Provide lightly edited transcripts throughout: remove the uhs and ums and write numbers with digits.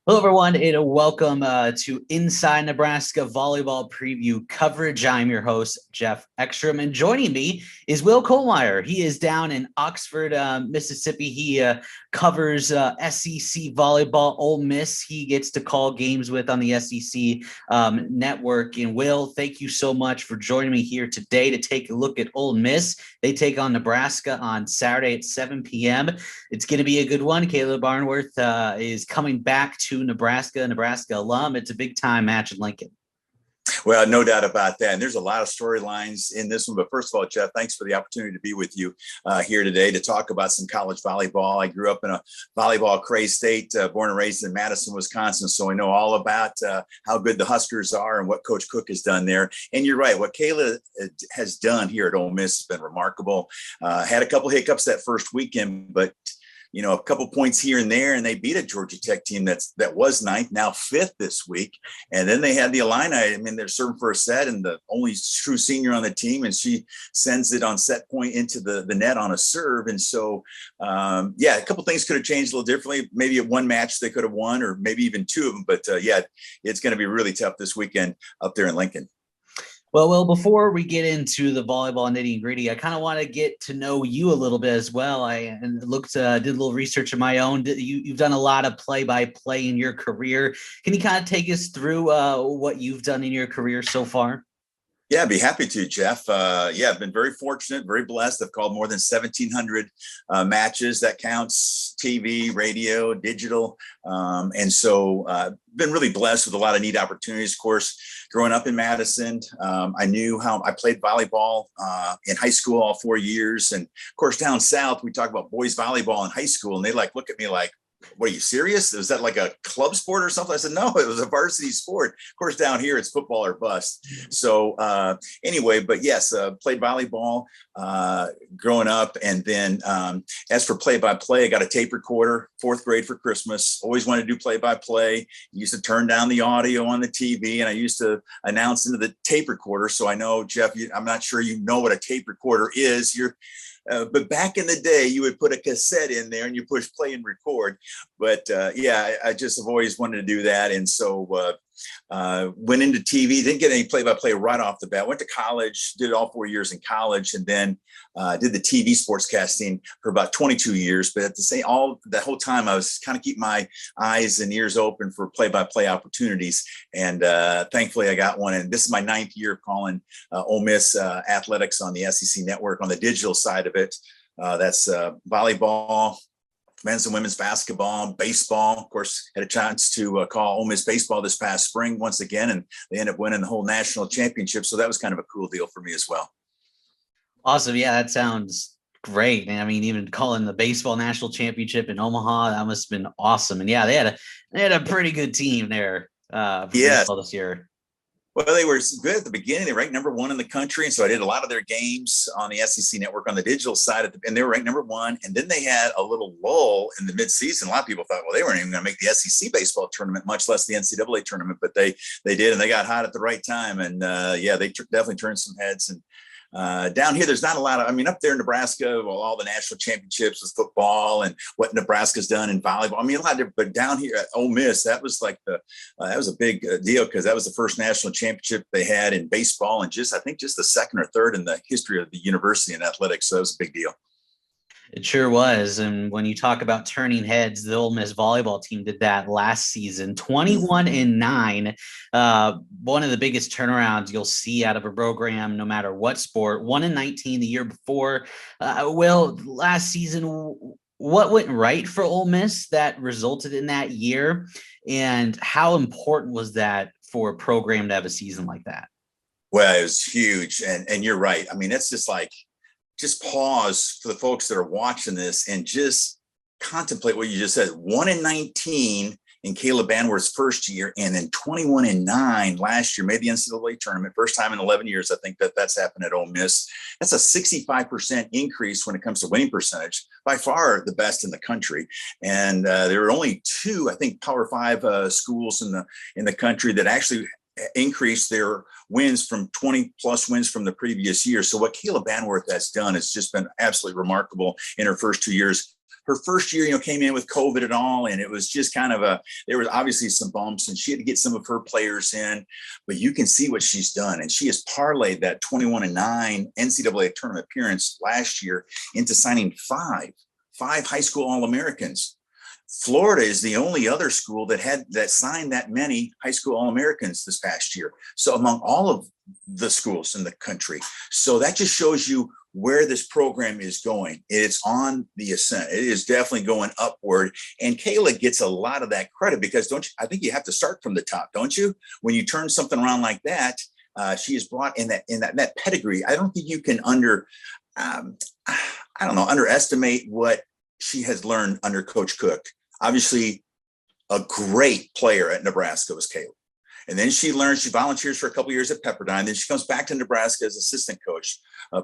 Hello, everyone, and welcome to Inside Nebraska Volleyball Preview coverage. I'm your host, Geoff Exstrom, and joining me is Will Kollmeyer. He is down in Oxford, Mississippi. He covers SEC volleyball. Ole Miss, he gets to call games with on the SEC network. And Will, thank you so much for joining me here today to take a look at Ole Miss. They take on Nebraska on Saturday at 7 p.m. It's going to be a good one. Kayla Banworth is coming back to Nebraska alum. It's a big time match in Lincoln. Well, no doubt about that. And there's a lot of storylines in this one. But first of all, Geoff, thanks for the opportunity to be with you here today to talk about some college volleyball. I grew up in a volleyball crazed state, born and raised in Madison, Wisconsin. So I know all about how good the Huskers are and what Coach Cook has done there. And you're right. What Kayla has done here at Ole Miss has been remarkable. Had a couple hiccups that first weekend, but a couple points here and there, and they beat a Georgia Tech team that was ninth, now fifth this week. And then they had the Illini. I mean, they're serving for a set, and the only true senior on the team, and she sends it on set point into the net on a serve. And so, a couple things could have changed a little differently. Maybe at one match they could have won, or maybe even two of them. But it's going to be really tough this weekend up there in Lincoln. Well, before we get into the volleyball nitty and gritty, I kind of want to get to know you a little bit as well. I did a little research of my own. You've done a lot of play-by-play in your career. Can you kind of take us through what you've done in your career so far? Yeah, I'd be happy to, Geoff. I've been very fortunate, very blessed. I've called more than 1,700 matches. That counts TV, radio, digital. And so been really blessed with a lot of neat opportunities. Of course, growing up in Madison, I knew how I played volleyball in high school all 4 years. And of course, down south, we talk about boys volleyball in high school, and they look at me like, what, are you serious? Is that like a club sport or something? I said, no, it was a varsity sport. Of course, down here, it's football or bust. So but yes, played volleyball growing up. And then as for play-by-play, I got a tape recorder, fourth grade for Christmas. Always wanted to do play-by-play. Used to turn down the audio on the TV, and I used to announce into the tape recorder. So I know, Geoff, I'm not sure you know what a tape recorder is. But back in the day, you would put a cassette in there and you push play and record. But I just have always wanted to do that. And so went into TV, didn't get any play-by-play right off the bat. Went to college, did all 4 years in college, and then did the TV sportscasting for about 22 years. But at the whole time, I was kind of keeping my eyes and ears open for play-by-play opportunities. And thankfully, I got one. And this is my 9th year of calling Ole Miss athletics on the SEC network on the digital side of it. That's volleyball, men's and women's basketball, baseball. Of course, had a chance to call Ole Miss baseball this past spring once again, and they ended up winning the whole national championship. So that was kind of a cool deal for me as well. Awesome. Yeah, that sounds great. And I mean, even calling the baseball national championship in Omaha, that must have been awesome. And yeah, they had a pretty good team there for baseball this year. Well, they were good at the beginning. They ranked number 1 in the country. And so I did a lot of their games on the SEC network on the digital side, and they were ranked number 1. And then they had a little lull in the midseason. A lot of people thought, well, they weren't even going to make the SEC baseball tournament, much less the NCAA tournament. But they did, and they got hot at the right time. And they definitely turned some heads. And down here, there's not a lot of, up there in Nebraska, all the national championships with football and what Nebraska's done in volleyball. A lot of different, but down here at Ole Miss, that was like that was a big deal, because that was the first national championship they had in baseball, and I think just the second or third in the history of the university in athletics. So that was a big deal. It sure was. And when you talk about turning heads, the Ole Miss volleyball team did that last season, 21-9. One of the biggest turnarounds you'll see out of a program, no matter what sport. 1-19 the year before. Last season, what went right for Ole Miss that resulted in that year? And how important was that for a program to have a season like that? Well, it was huge. And you're right. It's just pause for the folks that are watching this and just contemplate what you just said. 1-19 in Kayla Banworth's first year, and then 21-9 last year, made the NCAA tournament. First time in 11 years, I think that's happened at Ole Miss. That's a 65% increase when it comes to winning percentage, by far the best in the country. And there are only 2, I think, Power 5 schools in the country that actually increase their wins from 20 plus wins from the previous year. So what Kayla Banworth has done has just been absolutely remarkable in her first 2 years. her first year, came in with COVID and all, and it was just kind of there was obviously some bumps, and she had to get some of her players in, but you can see what she's done. And she has parlayed that 21-9 NCAA tournament appearance last year into signing five high school All-Americans. Florida is the only other school that signed that many high school All-Americans this past year. So among all of the schools in the country. So that just shows you where this program is going. It's on the ascent. It is definitely going upward. And Kayla gets a lot of that credit because I think you have to start from the top, don't you? When you turn something around like that, she has brought in that pedigree. I don't think you can underestimate what she has learned under Coach Cook. Obviously, a great player at Nebraska was Kayla. And then she volunteers for a couple of years at Pepperdine. Then she comes back to Nebraska as assistant coach.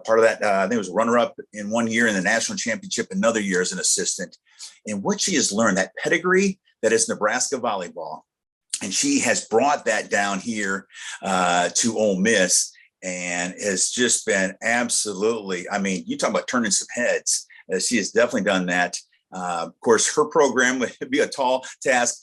Part of that, I think it was runner-up in one year in the national championship, another year as an assistant. And what she has learned, that pedigree that is Nebraska volleyball, and she has brought that down here to Ole Miss, and has just been absolutely, you talk about turning some heads. She has definitely done that. Of course, her program would be a tall task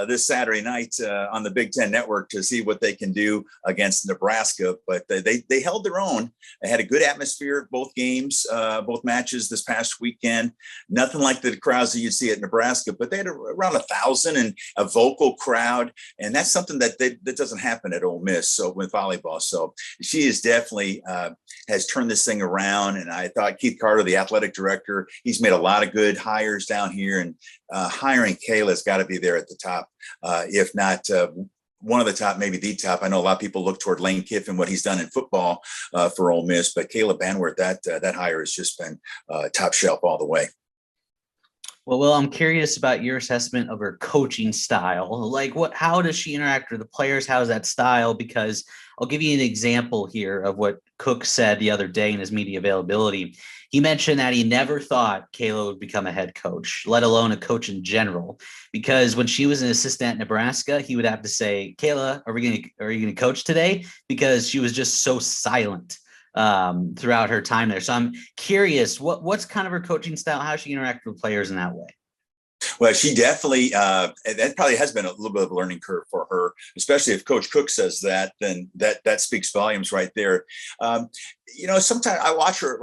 this Saturday night on the Big Ten Network to see what they can do against Nebraska. But they held their own. They had a good atmosphere, both games, both matches this past weekend. Nothing like the crowds that you see at Nebraska, but they had around 1,000 and a vocal crowd. And that's something that doesn't happen at Ole Miss. So with volleyball, so she is definitely has turned this thing around. And I thought Keith Carter, the athletic director, he's made a lot of good hires down here, and hiring Kayla's got to be there at the top, if not one of the top, maybe the top. I know a lot of people look toward Lane Kiffin, what he's done in football for Ole Miss, but Kayla Banworth, that hire has just been top shelf all the way. Well, I'm curious about your assessment of her coaching style. Like, how does she interact with the players? How's that style? Because I'll give you an example here of what Cook said the other day in his media availability. He mentioned that he never thought Kayla would become a head coach, let alone a coach in general, because when she was an assistant at Nebraska, he would have to say, Kayla, are you going to coach today? Because she was just so silent throughout her time there. So I'm curious, what's kind of her coaching style? How she interacts with players in that way? Well, she definitely, that probably has been a little bit of a learning curve for her, especially if Coach Cook says that, then that speaks volumes right there. Sometimes I watch her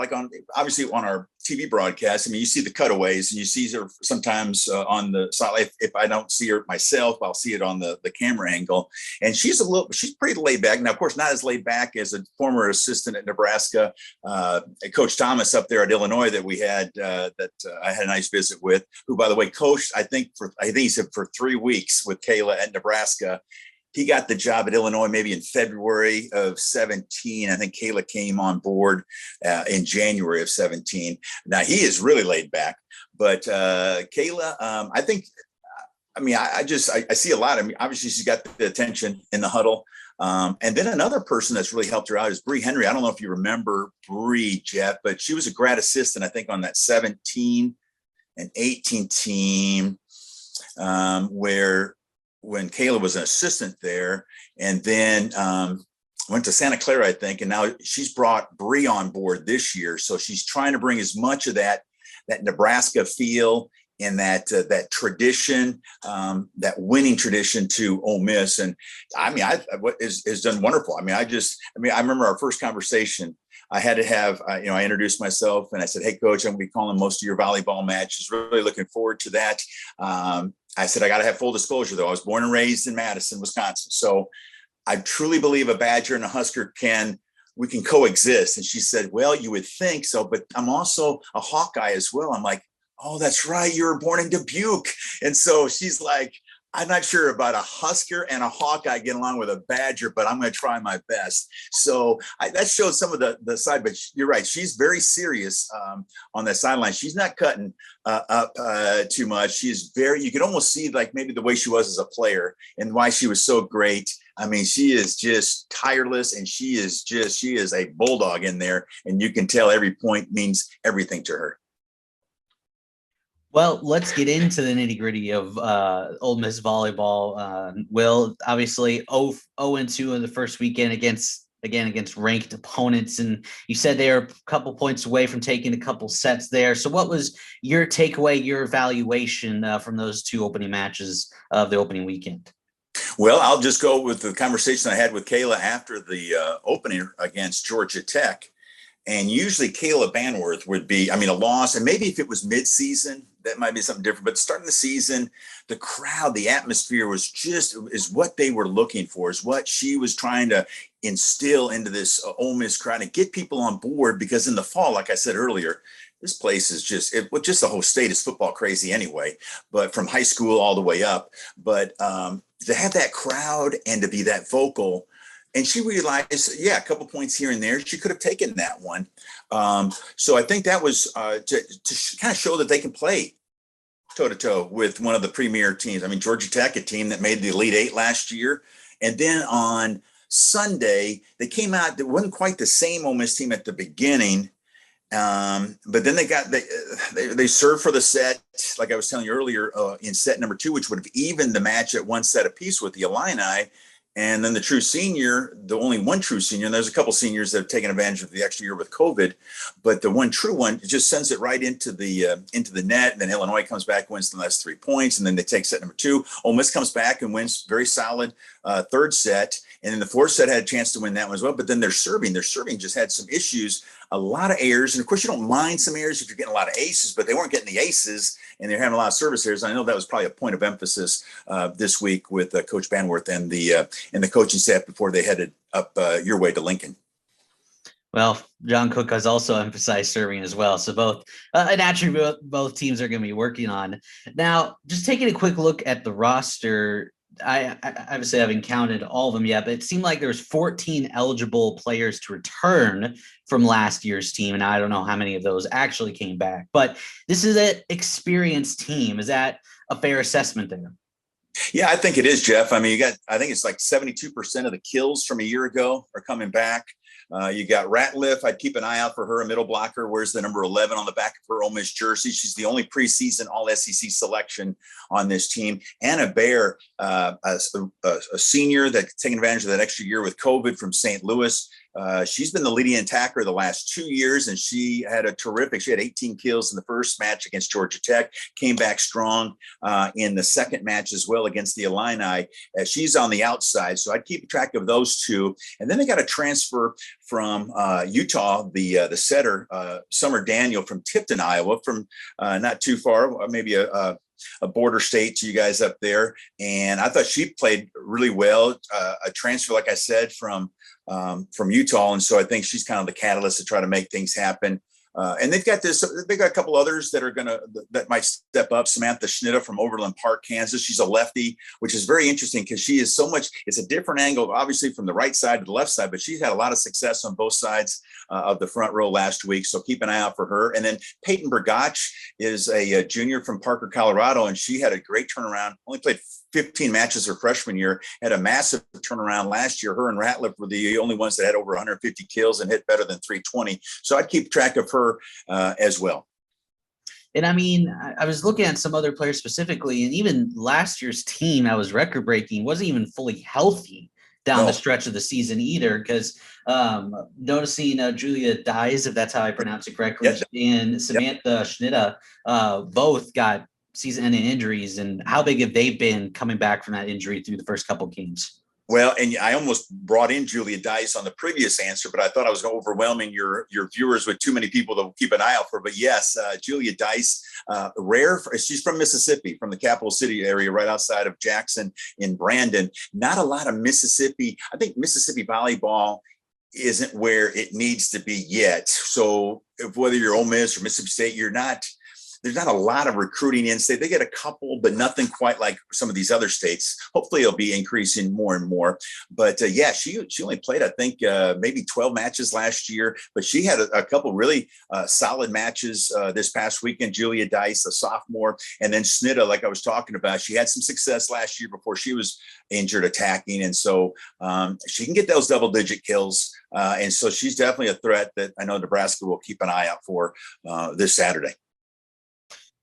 obviously on our TV broadcast. You see the cutaways and you see her sometimes on the side. If I don't see her myself, I'll see it on the camera angle. And she's pretty laid back. Now, of course, not as laid back as a former assistant at Nebraska, Coach Thomas up there at Illinois that we had, I had a nice visit with, who, by the way, coached, I think he said for 3 weeks with Kayla at Nebraska. He got the job at Illinois maybe in February of 17. I think Kayla came on board in January of 17. Now he is really laid back, but Kayla, I think, I see a lot. Obviously she's got the attention in the huddle. And then another person that's really helped her out is Bree Henry. I don't know if you remember Bree, Geoff, but she was a grad assistant, I think, on that 17 and 18 team, when Kayla was an assistant there, and then went to Santa Clara, I think, and now she's brought Bree on board this year. So she's trying to bring as much of that Nebraska feel and that tradition, that winning tradition to Ole Miss. And is done wonderful. I remember our first conversation. I had to have, I introduced myself and I said, "Hey, Coach, I'm going to be calling most of your volleyball matches. Really looking forward to that." I said, "I got to have full disclosure, though. I was born and raised in Madison, Wisconsin. So I truly believe a Badger and a Husker we can coexist." And she said, "Well, you would think so, but I'm also a Hawkeye as well." I'm like, "Oh, that's right. You were born in Dubuque." And so she's like, "I'm not sure about a Husker and a Hawkeye getting along with a Badger, but I'm going to try my best." So that shows some of the side, but you're right. She's very serious on that sideline. She's not cutting up too much. She's you can almost see like maybe the way she was as a player and why she was so great. She is just tireless, and she is a bulldog in there, and you can tell every point means everything to her. Well, let's get into the nitty-gritty of Ole Miss volleyball. Will, obviously 0-2 in the first weekend against again against ranked opponents, and you said they are a couple points away from taking a couple sets there. So what was your takeaway, your evaluation from those two opening matches of the opening weekend? Well, I'll just go with the conversation I had with Kayla after the opening against Georgia Tech. And usually Kayla Banworth would be, I mean, a loss. And maybe if it was mid-season, that might be something different. But starting the season, the crowd, the atmosphere was just, is what they were looking for, is what she was trying to instill into this Ole Miss crowd and get people on board. Because in the fall, like I said earlier, this place is just, just the whole state is football crazy anyway, but from high school all the way up. But to have that crowd and to be that vocal, and she realized, yeah, a couple points here and there, she could have taken that one. So I think that was to kind of show that they can play toe-to-toe with one of the premier teams. I mean, Georgia Tech, a team that made the Elite Eight last year. And then on Sunday, they came out, it wasn't quite the same Ole Miss team at the beginning. But then they served for the set, like I was telling you earlier, in set number 2, which would have evened the match at one set apiece with the Illini. And then the true senior, the only one true senior, and there's a couple seniors that have taken advantage of the extra year with COVID, but the one true one just sends it right into the net. And then Illinois comes back, wins the last 3 points, and then they take set number 2. Ole Miss comes back and wins very solid third set. And then the fourth set had a chance to win that one as well. But then their serving just had some issues, a lot of errors. And of course, you don't mind some errors if you're getting a lot of aces, but they weren't getting the aces and they're having a lot of service errors. I know that was probably a point of emphasis this week with Coach Banworth and the coaching staff before they headed up your way to Lincoln. Well, John Cook has also emphasized serving as well. So both an attribute both teams are going to be working on. Now, just taking a quick look at the roster, I obviously haven't counted all of them yet, but it seemed like there was 14 eligible players to return from last year's team. And I don't know how many of those actually came back, but this is an experienced team. Is that a fair assessment there? Yeah, I think it is, Geoff. I mean, I think it's like 72% of the kills from a year ago are coming back. You got Ratliff. I'd keep an eye out for her, a middle blocker. Where's the number 11 on the back of her Ole Miss jersey? She's the only preseason All-SEC selection on this team. Anna Baer, a senior that's taking advantage of that extra year with COVID from St. Louis. She's been the leading attacker the last 2 years, and she had 18 kills in the first match against Georgia Tech, came back strong in the second match as well against the Illini. She's on the outside, so I'd keep track of those two. And then they got a transfer from Utah, the setter, Summer Daniel from Tipton, Iowa, from not too far, maybe a border state to you guys up there. And I thought she played really well, a transfer, like I said, from Utah. And so I think she's kind of the catalyst to try to make things happen. And they've got a couple others that might step up. Samantha Schnitta from Overland Park, Kansas. She's a lefty, which is very interesting because she is so much, it's a different angle, obviously from the right side to the left side, but she's had a lot of success on both sides of the front row last week. So keep an eye out for her. And then Peyton Bergach is a junior from Parker, Colorado, and she had a great turnaround, only played 15 matches her freshman year, had a massive turnaround last year. Her and Ratliff were the only ones that had over 150 kills and hit better than 320. So I'd keep track of her as well. And I mean, I was looking at some other players specifically, and even last year's team that was record breaking wasn't even fully healthy down the stretch of the season either, because noticing Julia Dyes, if that's how I pronounce it correctly, and Samantha Schnitta both got season-ending injuries. And how big have they been coming back from that injury through the first couple games? Well, and I almost brought in Julia Dyce on the previous answer, but I thought I was overwhelming your viewers with too many people to keep an eye out for. But yes, Julia Dyce, she's from Mississippi, from the capital city area right outside of Jackson in Brandon. Not a lot of Mississippi. I think Mississippi volleyball isn't where it needs to be yet. So whether you're Ole Miss or Mississippi State, there's not a lot of recruiting in state. They get a couple, but nothing quite like some of these other states. Hopefully it'll be increasing more and more. But yeah, she only played, I think, maybe 12 matches last year, but she had a couple really solid matches this past weekend. Julia Dyce, a sophomore, and then Schnitta, like I was talking about, she had some success last year before she was injured attacking. And so she can get those double-digit kills. And so she's definitely a threat that I know Nebraska will keep an eye out for this Saturday.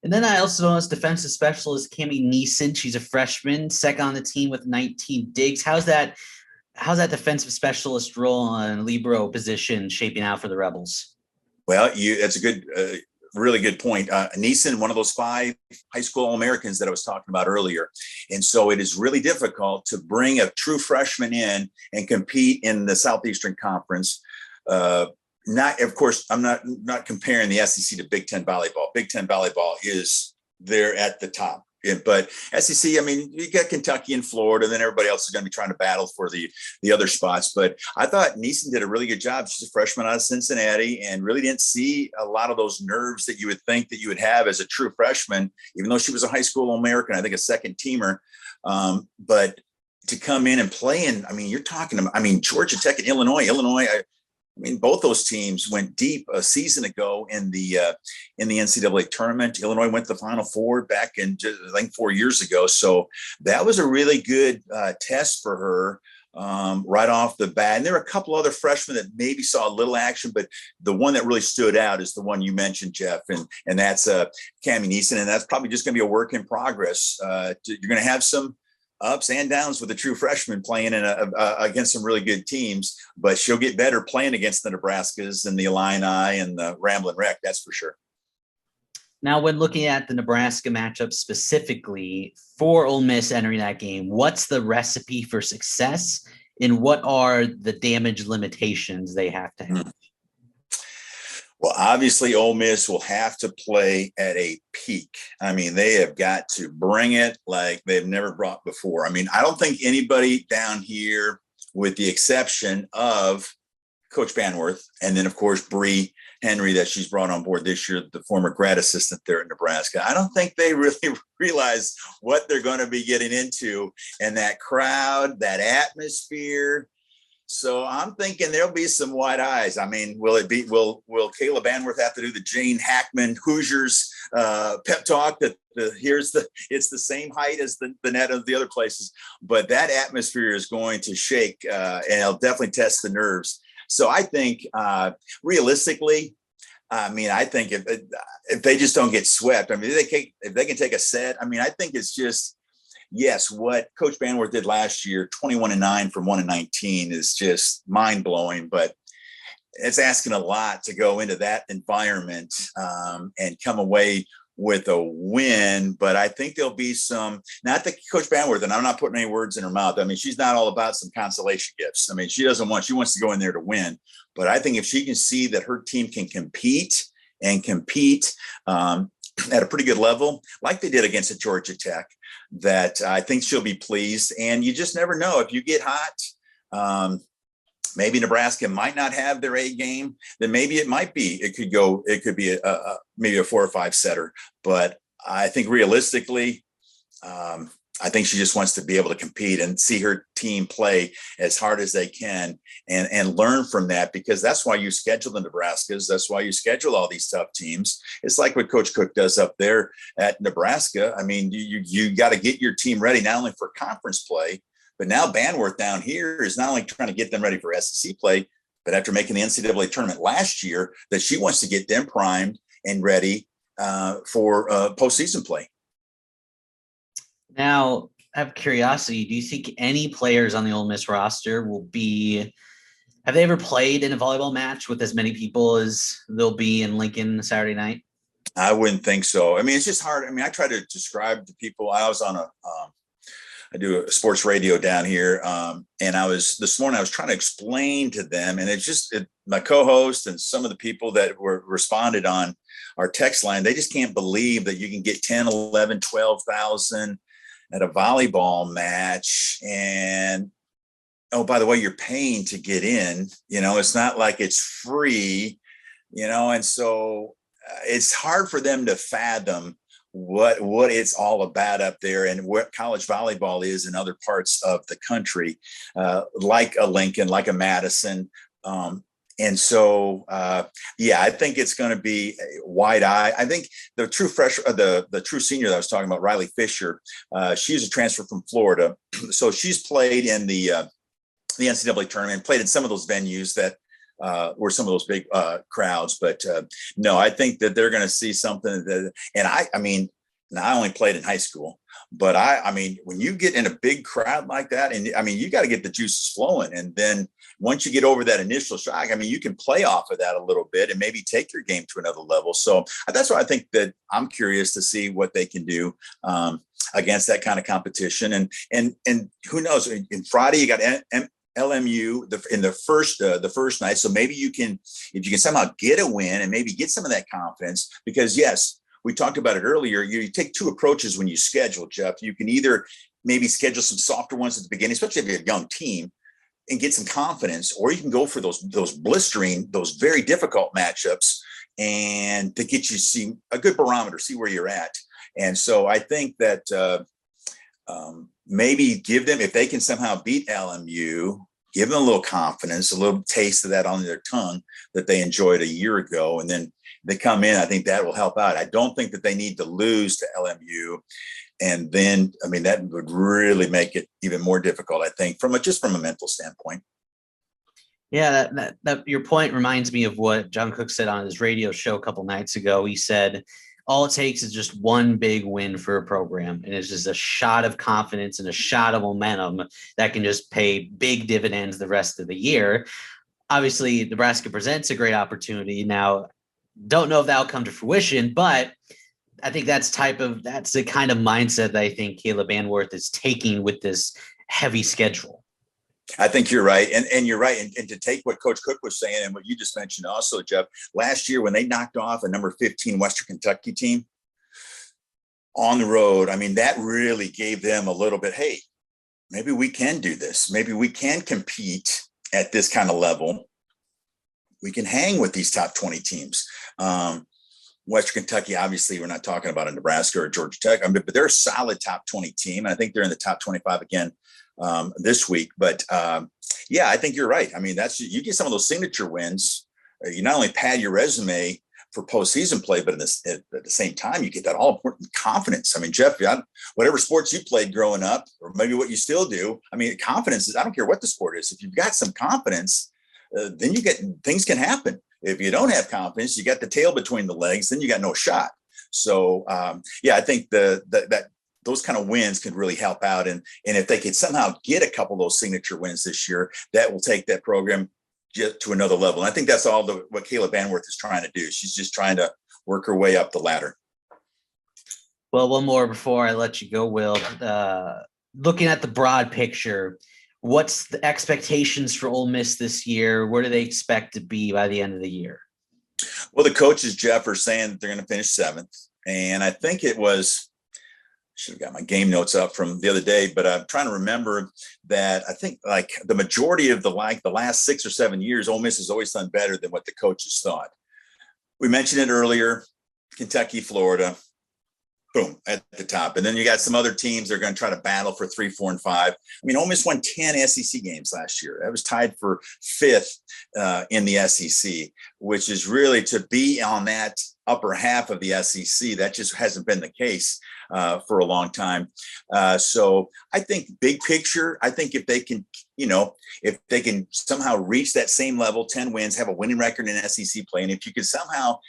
And then I also noticed defensive specialist Cami Nissin. She's a freshman, second on the team with 19 digs. How's that how's that defensive specialist role and libero position shaping out for the Rebels? Well, that's a good, really good point. Nissin, one of those 5 high school All-Americans that I was talking about earlier. And so it is really difficult to bring a true freshman in and compete in the Southeastern Conference. Of course, I'm not comparing the SEC to Big Ten volleyball. Big Ten volleyball is there at the top. But SEC, I mean, you got Kentucky and Florida, then everybody else is going to be trying to battle for the other spots. But I thought Nissin did a really good job. She's a freshman out of Cincinnati and really didn't see a lot of those nerves that you would think that you would have as a true freshman, even though she was a high school All-American, I think a second teamer. But to come in and play in, I mean, you're talking about, I mean, Georgia Tech and Illinois, I mean, both those teams went deep a season ago in the NCAA tournament. Illinois went to the Final Four back in, I think, 4 years ago. So that was a really good test for her right off the bat. And there were a couple other freshmen that maybe saw a little action, but the one that really stood out is the one you mentioned, Geoff, and that's Cami Nissin, and that's probably just going to be a work in progress. You're going to have some ups and downs with a true freshman playing against some really good teams, but she'll get better playing against the Nebraskas and the Illini and the Ramblin' Wreck, that's for sure. Now, when looking at the Nebraska matchup specifically for Ole Miss entering that game, what's the recipe for success and what are the damage limitations they have to have? Well, obviously, Ole Miss will have to play at a peak. I mean, they have got to bring it like they've never brought before. I mean, I don't think anybody down here, with the exception of Coach Banworth, and then, of course, Bree Henry that she's brought on board this year, the former grad assistant there at Nebraska, I don't think they really realize what they're going to be getting into, and that crowd, that atmosphere. So I'm thinking there'll be some wide eyes. I mean, will Kayla Banworth have to do the Jane Hackman Hoosiers pep talk that it's the same height as the net of the other places, but that atmosphere is going to shake and it'll definitely test the nerves. So I think realistically, I mean, I think if they just don't get swept, I mean, if they can take a set, I mean, I think it's just, yes, what Coach Banworth did last year, 21-9 from 1-19 is just mind blowing, but it's asking a lot to go into that environment and come away with a win. But I think there'll be some, not that Coach Banworth, and I'm not putting any words in her mouth. I mean, she's not all about some consolation gifts. I mean, she wants to go in there to win. But I think if she can see that her team can compete at a pretty good level, like they did against Georgia Tech, that I think she'll be pleased. And you just never know. If you get hot, maybe Nebraska might not have their A game, then maybe it could be maybe a 4 or 5 setter. But I think realistically, I think she just wants to be able to compete and see her team play as hard as they can and learn from that, because that's why you schedule the Nebraskas. That's why you schedule all these tough teams. It's like what Coach Cook does up there at Nebraska. I mean, you got to get your team ready, not only for conference play, but now Banworth down here is not only trying to get them ready for SEC play, but after making the NCAA tournament last year, that she wants to get them primed and ready for postseason play. Now, I have curiosity. Do you think any players on the Ole Miss roster have they ever played in a volleyball match with as many people as there'll be in Lincoln Saturday night? I wouldn't think so. I mean, it's just hard. I mean, I try to describe to people. I was on I do a sports radio down here. And this morning I was trying to explain to them, and my co-host and some of the people that were responded on our text line, they just can't believe that you can get 10, 11, 12,000 at a volleyball match. And, oh, by the way, you're paying to get in, it's not like it's free, and so it's hard for them to fathom what it's all about up there and what college volleyball is in other parts of the country, like a Lincoln, like a Madison. And so, I think it's going to be wide eye. I think the true the true senior that I was talking about, Riley Fisher, she's a transfer from Florida. So she's played in the NCAA tournament, played in some of those venues that were some of those big crowds. But no, I think that they're going to see something and I mean, I only played in high school, But I mean, when you get in a big crowd like that, and I mean, you got to get the juices flowing. And then once you get over that initial shock, I mean, you can play off of that a little bit and maybe take your game to another level. So that's why I think that I'm curious to see what they can do against that kind of competition. And who knows? In Friday, you got LMU in the first night. So maybe you can, if you can somehow get a win and maybe get some of that confidence, because yes, we talked about it earlier. You take two approaches when you schedule, Geoff. You can either maybe schedule some softer ones at the beginning, especially if you have a young team, and get some confidence, or you can go for those blistering, those very difficult matchups, and to get you see a good barometer, see where you're at. And so I think that maybe give them, if they can somehow beat LMU, give them a little confidence, a little taste of that on their tongue that they enjoyed a year ago, and then they come in. I think that will help out. I don't think that they need to lose to LMU. And then, I mean, that would really make it even more difficult, I think, from a mental standpoint. Yeah, that your point reminds me of what John Cook said on his radio show a couple nights ago. He said, all it takes is just one big win for a program, and it's just a shot of confidence and a shot of momentum that can just pay big dividends the rest of the year. Obviously, Nebraska presents a great opportunity. Now, don't know if that'll come to fruition, but I think that's the kind of mindset that I think Kayla Banworth is taking with this heavy schedule. I think you're right. And you're right. And to take what Coach Cook was saying and what you just mentioned also, Geoff, last year when they knocked off a number 15 Western Kentucky team on the road, I mean, that really gave them a little bit, hey, maybe we can do this. Maybe we can compete at this kind of level. We can hang with these top 20 teams. Western Kentucky, obviously, we're not talking about a Nebraska or Georgia Tech, but they're a solid top 20 team. I think they're in the top 25 again this week. But yeah, I think you're right. I mean, you get some of those signature wins. You not only pad your resume for postseason play, but at the same time, you get that all important confidence. I mean, Geoff, whatever sports you played growing up, or maybe what you still do, I mean, confidence is, I don't care what the sport is. If you've got some confidence, then things can happen. If you don't have confidence, you got the tail between the legs, then you got no shot. So yeah, I think that those kind of wins could really help out. And if they could somehow get a couple of those signature wins this year, that will take that program just to another level. And I think that's all what Kayla Banworth is trying to do. She's just trying to work her way up the ladder. Well, one more before I let you go, Will. Looking at the broad picture, what's the expectations for Ole Miss this year? Where do they expect to be by the end of the year? Well, the coaches, Geoff, are saying that they're going to finish 7th. And I think it was, should have got my game notes up from the other day, but I'm trying to remember that I think like the majority of the last 6 or 7 years, Ole Miss has always done better than what the coaches thought. We mentioned it earlier, Kentucky, Florida, boom, at the top. And then you got some other teams that are going to try to battle for 3, 4, and 5. I mean, Ole Miss won 10 SEC games last year. That was tied for 5th in the SEC, which is really to be on that upper half of the SEC. That just hasn't been the case for a long time. So I think big picture, I think if they can, if they can somehow reach that same level, 10 wins, have a winning record in SEC play, and if you can somehow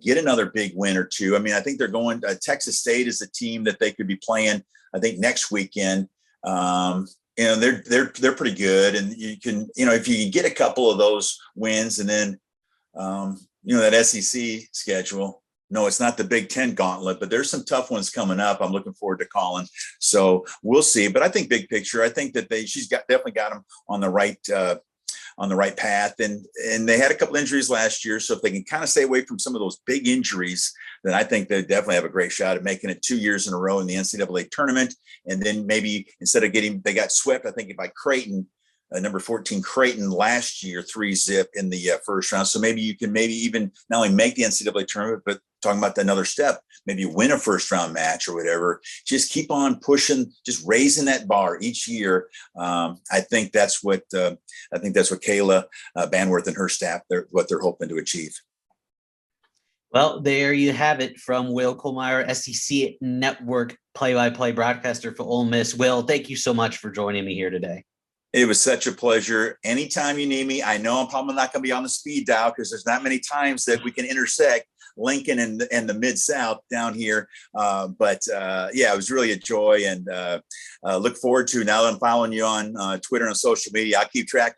get another big win or two, I mean, I think they're going, Texas State is a team that they could be playing, I think, next weekend. They're pretty good. And you can, if you can get a couple of those wins and then, that SEC schedule. No, it's not the Big Ten gauntlet, but there's some tough ones coming up. I'm looking forward to calling. So we'll see. But I think big picture, I think that she's definitely got them on the right path. And they had a couple injuries last year. So if they can kind of stay away from some of those big injuries, then I think they definitely have a great shot at making it 2 years in a row in the NCAA tournament. And then maybe instead of they got swept, I think, by Creighton. Number 14 Creighton last year, 3-0 in the first round. So maybe you can even not only make the NCAA tournament, but talking about another step, maybe win a first round match or whatever. Just keep on pushing, just raising that bar each year. I think that's what Kayla Banworth and her staff, what they're hoping to achieve. Well, there you have it from Will Kollmeyer, SEC Network play-by-play broadcaster for Ole Miss. Will, thank you so much for joining me here today. It was such a pleasure. Anytime you need me, I know I'm probably not going to be on the speed dial because there's not many times that we can intersect. Lincoln and the Mid-South down here. But yeah, it was really a joy, and look forward to, now that I'm following you on Twitter and social media, I keep track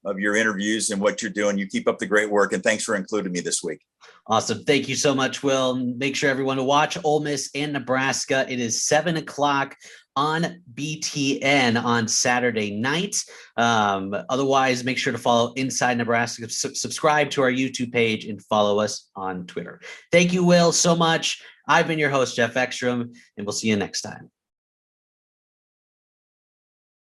of your interviews and what you're doing. You keep up the great work, and thanks for including me this week. Awesome. Thank you so much, Will. Make sure everyone to watch Ole Miss and Nebraska. It is 7:00 on BTN on Saturday night. Otherwise, make sure to follow Inside Nebraska, subscribe to our YouTube page, and follow us on Twitter. Thank you, Will, so much. I've been your host, Geoff Exstrom, and we'll see you next time.